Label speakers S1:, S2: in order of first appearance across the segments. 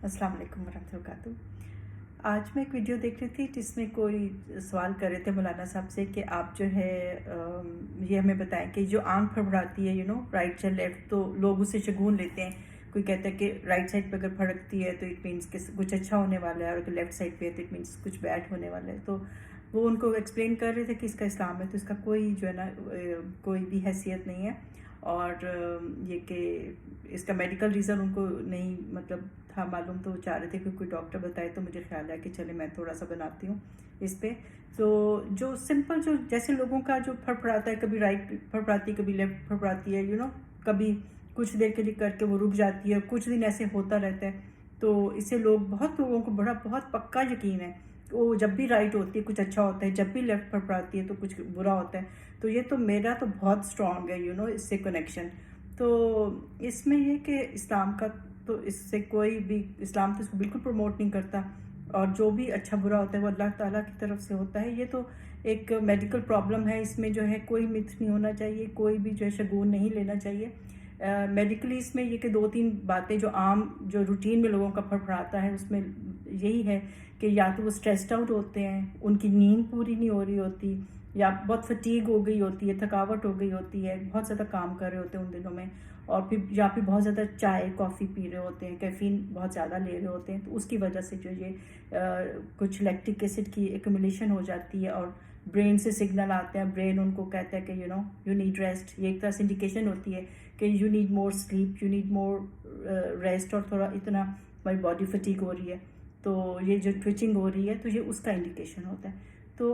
S1: अस्सलाम वालेकुम वरहमतुल्लाहि वबरकातुहू। आज मैं एक वीडियो देख रही थी जिसमें कोई सवाल कर रहे थे मौलाना साहब से कि आप जो है ये हमें बताएं कि जो आंख फड़फड़ाती है राइट से लेफ़्ट, तो लोग उसे शगुन लेते हैं। कोई कहता है कि राइट साइड पे अगर फड़कती है तो इट मीन्स कि कुछ अच्छा होने वाला है, और अगर लेफ़्ट साइड पे है तो इट मीन्स कुछ बैड होने वाला है। तो वो उनको एक्सप्लेन कर रहे थे कि इसका इस्लाम है, तो इसका कोई जो है ना कोई भी हैसियत नहीं है। और ये कि इसका मेडिकल रीज़न उनको नहीं मतलब था मालूम, तो वो चाह रहे थे कि कोई डॉक्टर बताए। तो मुझे ख्याल है कि चले मैं थोड़ा सा बनाती हूँ इस पे। तो जो सिंपल, जो जैसे लोगों का जो फड़फड़ाता है, कभी राइट फड़फड़ाती है, कभी लेफ्ट फड़फड़ाती है, कभी कुछ देर के लिए करके वो रुक जाती है, कुछ दिन ऐसे होता रहता है। तो इससे बहुत लोगों को बहुत पक्का यकीन है वो जब भी राइट होती है कुछ अच्छा होता है, जब भी लेफ्ट फड़फड़ाती है तो कुछ बुरा होता है। तो ये तो मेरा तो बहुत स्ट्रॉन्ग है इससे कनेक्शन। तो इसमें ये कि इस्लाम का तो इससे कोई भी, इस्लाम तो इसको बिल्कुल प्रमोट नहीं करता, और जो भी अच्छा बुरा होता है वो अल्लाह ताला की तरफ से होता है। ये तो एक मेडिकल प्रॉब्लम है, इसमें जो है कोई मिथ नहीं होना चाहिए, कोई भी जो है शगुन नहीं लेना चाहिए। मेडिकली इसमें ये कि 2-3 बातें जो आम जो रूटीन में लोगों का फड़फड़ाता है उसमें यही है कि या तो वो स्ट्रेस्ड आउट होते हैं, उनकी नींद पूरी नहीं हो रही होती, या बहुत फटीग हो गई होती है, थकावट हो गई होती है, बहुत ज़्यादा काम कर रहे होते हैं उन दिनों में, और फिर बहुत ज़्यादा चाय कॉफ़ी पी रहे होते हैं, कैफ़ीन बहुत ज़्यादा ले रहे होते हैं। तो उसकी वजह से जो ये कुछ लैक्टिक एसिड की एक्यूमुलेशन हो जाती है, और ब्रेन से सिग्नल आते हैं, ब्रेन उनको कहता है कि यू नीड रेस्ट। ये एक तरह से इंडिकेशन होती है कि you need more sleep, you need more rest, और थोड़ा इतना हमारी बॉडी फटीग हो रही है, तो ये जो ट्विचिंग हो रही है तो ये उसका इंडिकेशन होता है। तो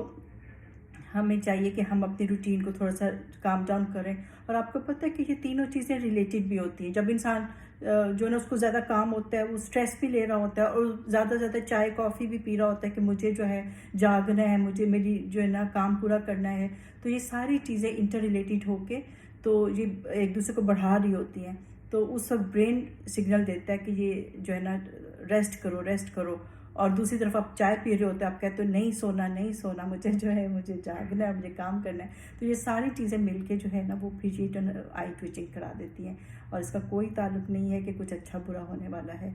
S1: हमें चाहिए कि हम अपनी रूटीन को थोड़ा सा काम डाउन करें। और आपको पता है कि ये तीनों चीज़ें रिलेटेड भी होती हैं। जब इंसान जो ना उसको ज़्यादा काम होता है, वो स्ट्रेस भी ले रहा होता है, और ज़्यादा चाय कॉफ़ी भी पी रहा होता है कि मुझे जो है जागना है, मुझे मेरी जो है ना काम पूरा करना है। तो ये सारी चीज़ें इंटर रिलेटेड होके तो ये एक दूसरे को बढ़ा रही होती हैं। तो उस वक्त ब्रेन सिग्नल देता है कि ये जो है ना रेस्ट करो रेस्ट करो, और दूसरी तरफ आप चाय पी रहे होते हैं, आप कहते हो नहीं सोना नहीं सोना, मुझे जागना है, मुझे काम करना है। तो ये सारी चीज़ें मिलके जो है ना वो फिर ये आई ट्विचिंग करा देती हैं, और इसका कोई ताल्लुक नहीं है कि कुछ अच्छा बुरा होने वाला है।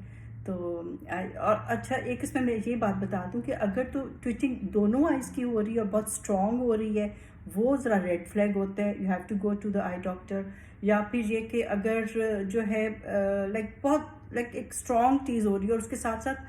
S1: तो और अच्छा, एक इसमें मैं ये बात बता दूं कि अगर तो ट्विचिंग दोनों आइज़ की हो रही है और बहुत स्ट्रॉन्ग हो रही है, वो ज़रा रेड फ्लैग होता है, you have to go to the eye doctor. या फिर ये कि अगर जो है लाइक एक स्ट्रॉन्ग चीज़ हो रही है और उसके साथ साथ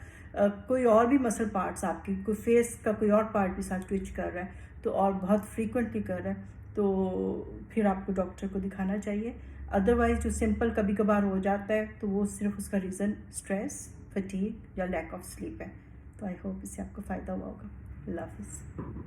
S1: कोई और भी मसल पार्ट्स आपकी, कोई फेस का कोई और पार्ट भी साथ ट्विच कर रहा है, तो और बहुत फ्रीक्वेंटली कर रहा है, तो फिर आपको डॉक्टर को दिखाना चाहिए। अदरवाइज जो सिंपल कभी कभार हो जाता है तो वो सिर्फ उसका रीज़न स्ट्रेस, फटीग या लैक ऑफ स्लीप है। तो आई होप इससे आपको फ़ायदा हुआ होगा। अल्लाह हाफिज़।